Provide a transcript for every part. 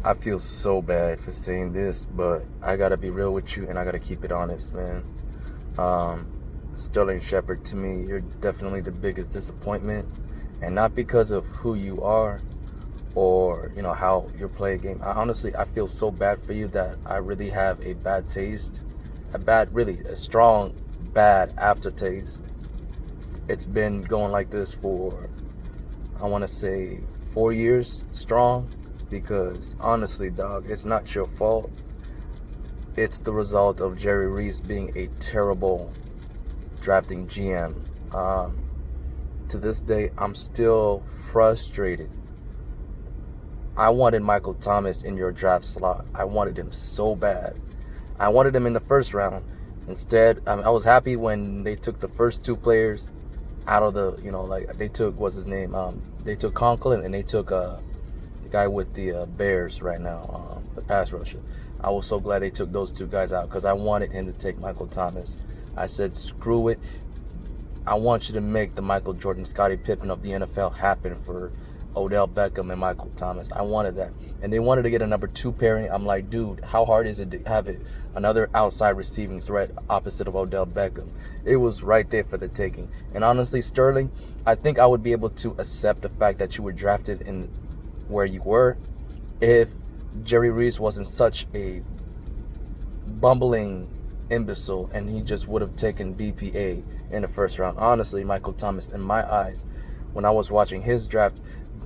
I feel so bad for saying this, but I gotta be real with you and I gotta keep it honest, man. Um, Sterling Shepard, to me, you're definitely the biggest disappointment, and not because of who you are or how you play a game. I feel so bad for you that I really have a bad taste, really a strong bad aftertaste. It's been going like this for, I want to say, 4 years strong, because honestly, dog, it's not your fault. It's the result of Jerry Reese being a terrible drafting GM. To this day, I'm still frustrated. I wanted Michael Thomas in your draft slot. I wanted him so bad. I wanted him in the first round. Instead, I was happy when they took the first two players out of the, like they took, what's his name? They took Conklin and they took the guy with the Bears right now, the pass rusher. I was so glad they took those two guys out because I wanted him to take Michael Thomas. I said, screw it. I want you to make the Michael Jordan, Scottie Pippen of the NFL happen for Odell Beckham and Michael Thomas. I wanted that. And they wanted to get a number two pairing. I'm like, dude, how hard is it to have another outside receiving threat opposite of Odell Beckham? It was right there for the taking. And honestly, Sterling, I think I would be able to accept the fact that you were drafted in where you were if Jerry Reese wasn't such a bumbling imbecile and he just would have taken BPA in the first round. Honestly, Michael Thomas, in my eyes, when I was watching his draft,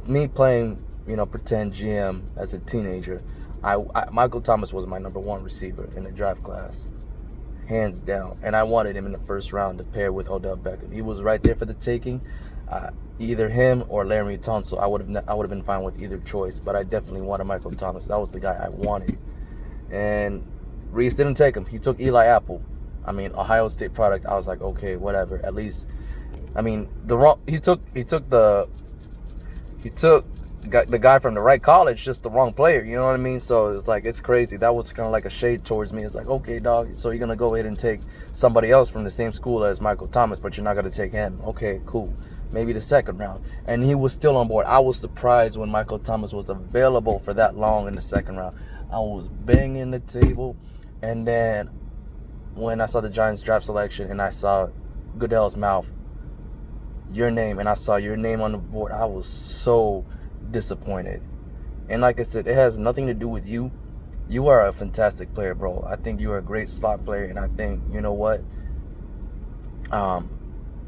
me playing, pretend GM as a teenager, Michael Thomas was my number one receiver in the draft class, hands down. And I wanted him in the first round to pair with Odell Beckham. He was right there for the taking. Either him or Laremy Tunsil. I would have been fine with either choice, but I definitely wanted Michael Thomas. That was the guy I wanted. And Reese didn't take him. He took Eli Apple. I mean, Ohio State product. I was like, okay, whatever. At least, I mean, he took the guy from the right college, just the wrong player. You know what I mean? So it's like, it's crazy. That was kind of like a shade towards me. It's like, okay, dog. So you're gonna go ahead and take somebody else from the same school as Michael Thomas, but you're not gonna take him. Okay, cool. Maybe the second round. And he was still on board. I was surprised when Michael Thomas was available for that long in the second round. I was banging the table. And then when I saw the Giants draft selection and I saw Goodell's mouth, your name, and I saw your name on the board, I was so disappointed. And like I said, it has nothing to do with you. You are a fantastic player, bro. I think you're a great slot player. And I think, you know what?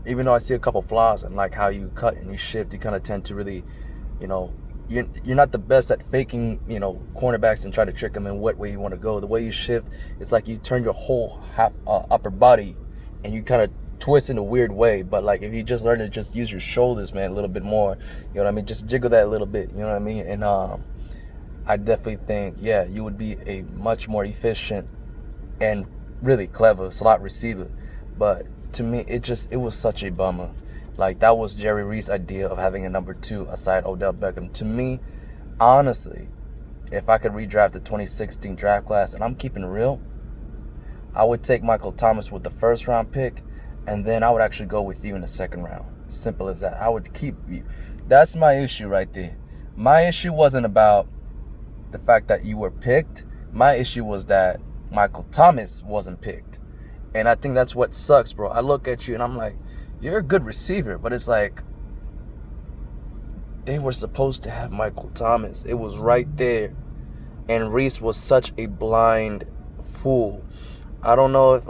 Even though I see a couple flaws and like how you cut and you shift, you kind of tend to really, you're not the best at faking, cornerbacks and trying to trick them in what way you want to go. The way you shift, it's like you turn your whole upper body and you kind of twist in a weird way. But like if you just learn to just use your shoulders, man, a little bit more, you know what I mean? Just jiggle that a little bit, you know what I mean? And I definitely think, yeah, you would be a much more efficient and really clever slot receiver. But to me, it was such a bummer. Like, that was Jerry Reese's idea of having a number two aside Odell Beckham. To me, honestly, if I could redraft the 2016 draft class, and I'm keeping it real, I would take Michael Thomas with the first round pick, and then I would actually go with you in the second round. Simple as that. I would keep you. That's my issue right there. My issue wasn't about the fact that you were picked. My issue was that Michael Thomas wasn't picked. And I think that's what sucks, bro. I look at you and I'm like, you're a good receiver, but it's like they were supposed to have Michael Thomas. It was right there. And Reese was such a blind fool. I don't know if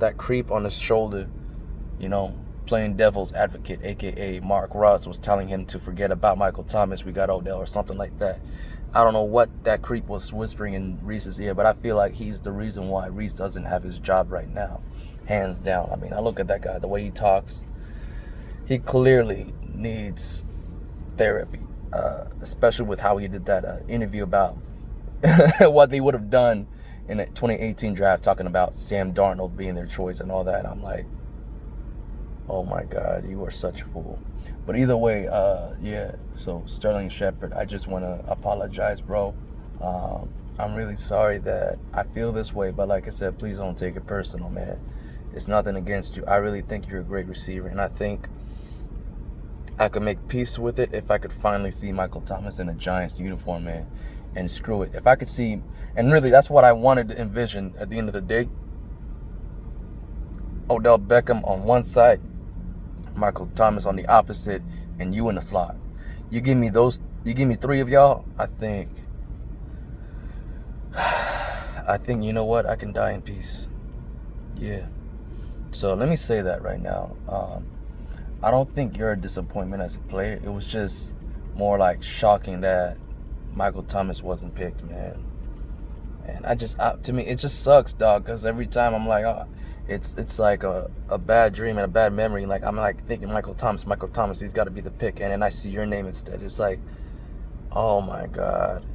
that creep on his shoulder, playing devil's advocate, aka Mark Russ, was telling him to forget about Michael Thomas, we got Odell, or something like that. I don't know what that creep was whispering in Reese's ear, but I feel like he's the reason why Reese doesn't have his job right now. Hands down. I mean, I look at that guy, the way he talks, he clearly needs therapy, especially with how he did that interview about what they would have done in the 2018 draft, talking about Sam Darnold being their choice and all that. I'm like, oh my God, you are such a fool. But either way, yeah, so Sterling Shepard, I just want to apologize, bro. I'm really sorry that I feel this way, but like I said, please don't take it personal, man. It's nothing against you. I really think you're a great receiver, and I think I could make peace with it if I could finally see Michael Thomas in a Giants uniform, man, and screw it. If I could see, and really that's what I wanted to envision at the end of the day. Odell Beckham on one side, Michael Thomas on the opposite, and you in the slot. You give me 3 of y'all, I think, you know what, I can die in peace. Yeah. So let me say that right now. I don't think you're a disappointment as a player. It was just more like shocking that Michael Thomas wasn't picked, man. And to me, it just sucks, dog, because every time I'm like, oh, it's like a bad dream and a bad memory. Like, I'm like thinking Michael Thomas, he's got to be the pick. And then I see your name instead. It's like, oh my God.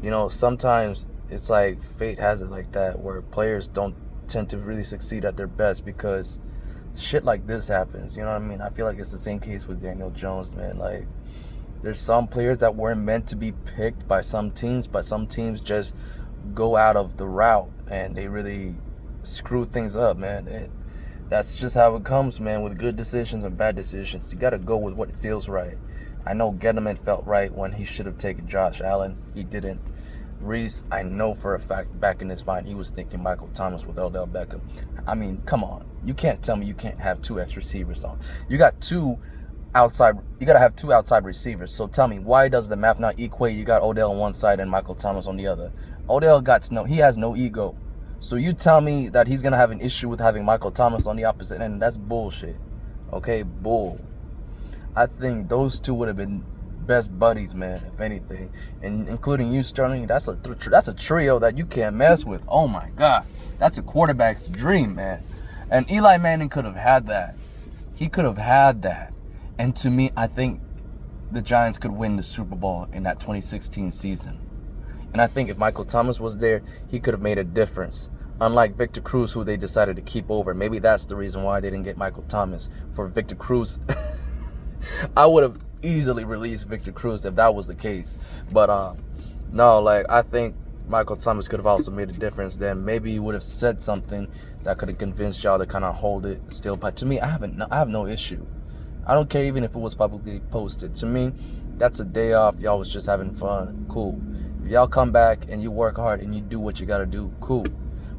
You know, sometimes it's like fate has it like that, where players don't tend to really succeed at their best because shit like this happens. You know what I mean? I feel like it's the same case with Daniel Jones, man. Like, there's some players that weren't meant to be picked by some teams, but some teams just go out of the route and they really screw things up, man. That's just how it comes, man, with good decisions and bad decisions. You got to go with what feels right. I know Gettleman felt right when he should have taken Josh Allen. He didn't. Reese, I know for a fact back in his mind he was thinking Michael Thomas with Odell Beckham. I mean, come on. You can't tell me you can't have 2 extra receivers on. You got you got to have 2 outside receivers. So tell me, why does the math not equate? You got Odell on one side and Michael Thomas on the other. Odell he has no ego. So you tell me that he's going to have an issue with having Michael Thomas on the opposite end. That's bullshit. Okay, bull. I think those 2 would have been best buddies, man, if anything. And including you, Sterling, that's a trio that you can't mess with. Oh, my God. That's a quarterback's dream, man. And Eli Manning could have had that. He could have had that. And to me, I think the Giants could win the Super Bowl in that 2016 season. And I think if Michael Thomas was there, he could have made a difference. Unlike Victor Cruz, who they decided to keep over. Maybe that's the reason why they didn't get Michael Thomas. For Victor Cruz, I would have easily released Victor Cruz if that was the case. But no, like, I think Michael Thomas could have also made a difference. Then maybe he would have said something that could have convinced y'all to kind of hold it still. But to me, I have no issue. I don't care even if it was publicly posted. To me, that's a day off. Y'all was just having fun. Cool. If y'all come back and you work hard and you do what you got to do, cool.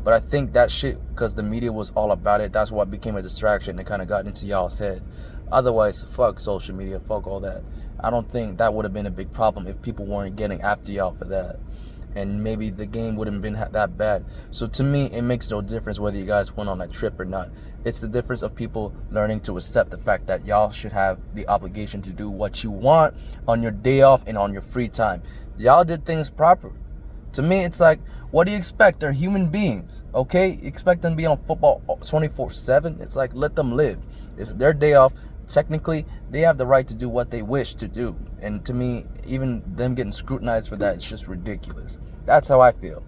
But I think that shit, because the media was all about it, that's what became a distraction and kind of got into y'all's head. Otherwise, fuck social media, fuck all that. I don't think that would have been a big problem if people weren't getting after y'all for that. And maybe the game wouldn't have been that bad. So to me, it makes no difference whether you guys went on that trip or not. It's the difference of people learning to accept the fact that y'all should have the obligation to do what you want on your day off and on your free time. Y'all did things proper. To me, it's like, what do you expect? They're human beings, okay? You expect them to be on football 24/7? It's like, let them live. It's their day off. Technically, they have the right to do what they wish to do. And to me, even them getting scrutinized for that, it's just ridiculous. That's how I feel.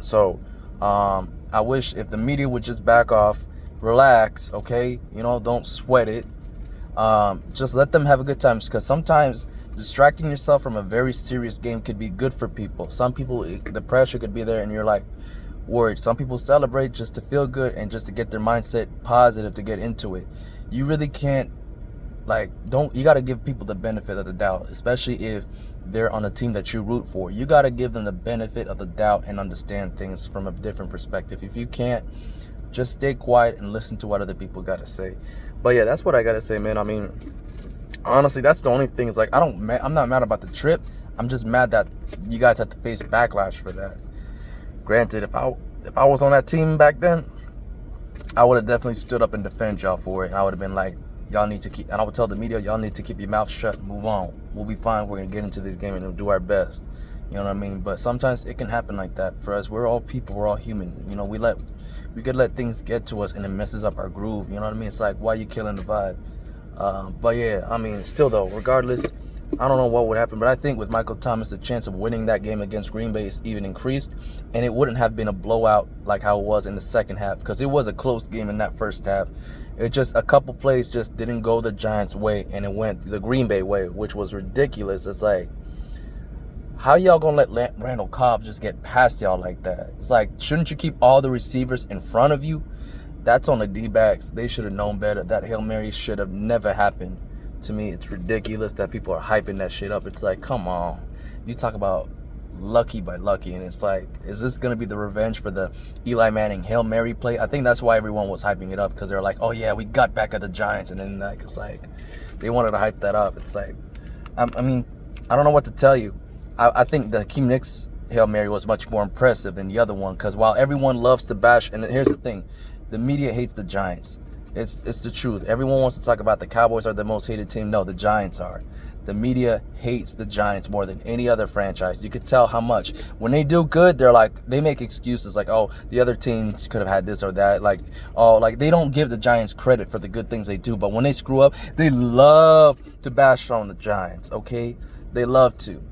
So, I wish if the media would just back off, relax, okay? You know, don't sweat it. Just let them have a good time, because sometimes distracting yourself from a very serious game could be good for people. Some people, the pressure could be there and you're like worried. Some people celebrate just to feel good and just to get their mindset positive to get into it. You really can't, you got to give people the benefit of the doubt, especially if they're on a team that you root for. You got to give them the benefit of the doubt and understand things from a different perspective. If you can't, just stay quiet and listen to what other people got to say. But yeah, that's what I got to say, man. I mean, honestly, that's the only thing. It's like, I'm not mad about the trip. I'm just mad that you guys had to face backlash for that. Granted, if I was on that team back then, I would have definitely stood up and defend y'all for it. I would have been like, y'all need to keep, and I would tell the media, y'all need to keep your mouth shut and move on. We'll be fine. We're going to get into this game and we'll do our best. You know what I mean? But sometimes it can happen like that for us. We're all people. We're all human. You know, we could let things get to us and it messes up our groove. You know what I mean? It's like, why are you killing the vibe? But yeah, I mean, still though, regardless, I don't know what would happen, but I think with Michael Thomas, the chance of winning that game against Green Bay is even increased, and it wouldn't have been a blowout like how it was in the second half, because it was a close game in that first half. It just, a couple plays just didn't go the Giants' way, and it went the Green Bay way, which was ridiculous. It's like, how y'all gonna let Randall Cobb just get past y'all like that? It's like, shouldn't you keep all the receivers in front of you? That's on the D-backs. They should have known better. That Hail Mary should have never happened. To me, it's ridiculous that people are hyping that shit up. It's like, come on. You talk about lucky by lucky, and it's like, is this gonna be the revenge for the Eli Manning Hail Mary play? I think that's why everyone was hyping it up, because they're like, oh yeah, we got back at the Giants, and then like, it's like they wanted to hype that up. It's like, I mean, I don't know what to tell you. I think the Hakeem Nicks Hail Mary was much more impressive than the other one, because while everyone loves to bash, and here's the thing, the media hates the Giants. It's the truth. Everyone wants to talk about the Cowboys are the most hated team. No, the Giants are. The media hates the Giants more than any other franchise. You could tell how much. When they do good, they're like, they make excuses like, oh, the other team could have had this or that. Like, oh, like they don't give the Giants credit for the good things they do. But when they screw up, they love to bash on the Giants, okay? They love to.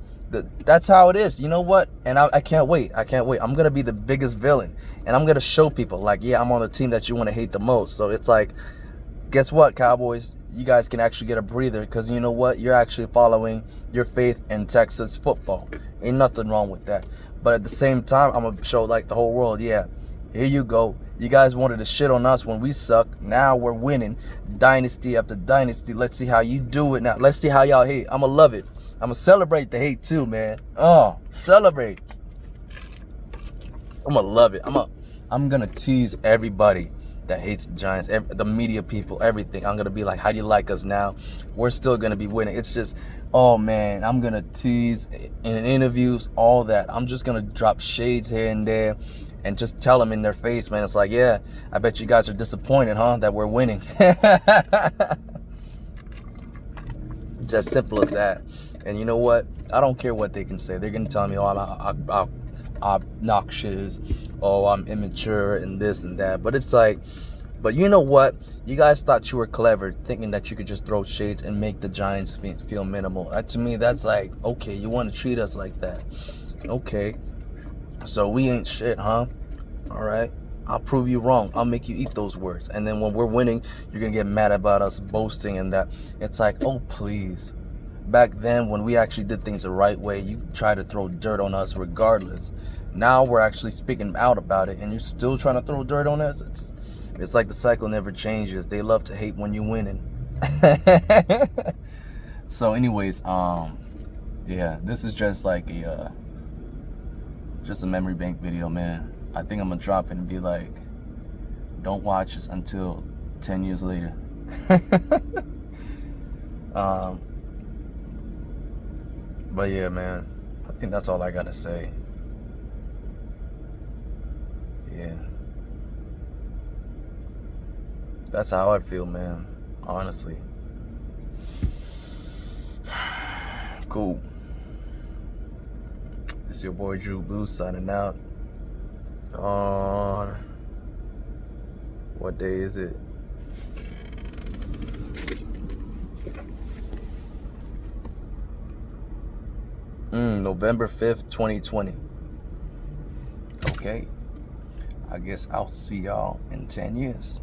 That's how it is. You know what? And I can't wait. I can't wait. I'm going to be the biggest villain. And I'm going to show people, like, yeah, I'm on the team that you want to hate the most. So it's like, guess what, Cowboys? You guys can actually get a breather, because you know what? You're actually following your faith in Texas football. Ain't nothing wrong with that. But at the same time, I'm going to show, like, the whole world, yeah, here you go. You guys wanted to shit on us when we suck. Now we're winning dynasty after dynasty. Let's see how you do it now. Let's see how y'all hate. I'm going to love it. I'm going to celebrate the hate too, man. Oh, celebrate. I'm going to love it. I'm going to tease everybody that hates the Giants, the media people, everything. I'm going to be like, how do you like us now? We're still going to be winning. It's just, oh, man, I'm going to tease in interviews, all that. I'm just going to drop shades here and there and just tell them in their face, man. It's like, yeah, I bet you guys are disappointed, huh, that we're winning. It's as simple as that. And you know what? I don't care what they can say. They're going to tell me, oh, I'm obnoxious, oh, I'm immature, and this and that. But it's like, but you know what? You guys thought you were clever, thinking that you could just throw shades and make the Giants feel minimal. To me, that's like, okay, you want to treat us like that. Okay. So we ain't shit, huh? All right. I'll prove you wrong. I'll make you eat those words. And then when we're winning, you're going to get mad about us boasting and that. It's like, oh, please. Back then, when we actually did things the right way, you try to throw dirt on us regardless. Now we're actually speaking out about it, and you're still trying to throw dirt on us. It's like the cycle never changes. They love to hate when you're winning. So anyways, yeah, this is just like a memory bank video, man. I think I'm gonna drop it and be like, don't watch this until 10 years later. But yeah, man, I think that's all I gotta say. Yeah. That's how I feel, man. Honestly. Cool. It's your boy Drew Blue signing out. On what day is it? November 5th, 2020. Okay. I guess I'll see y'all in 10 years.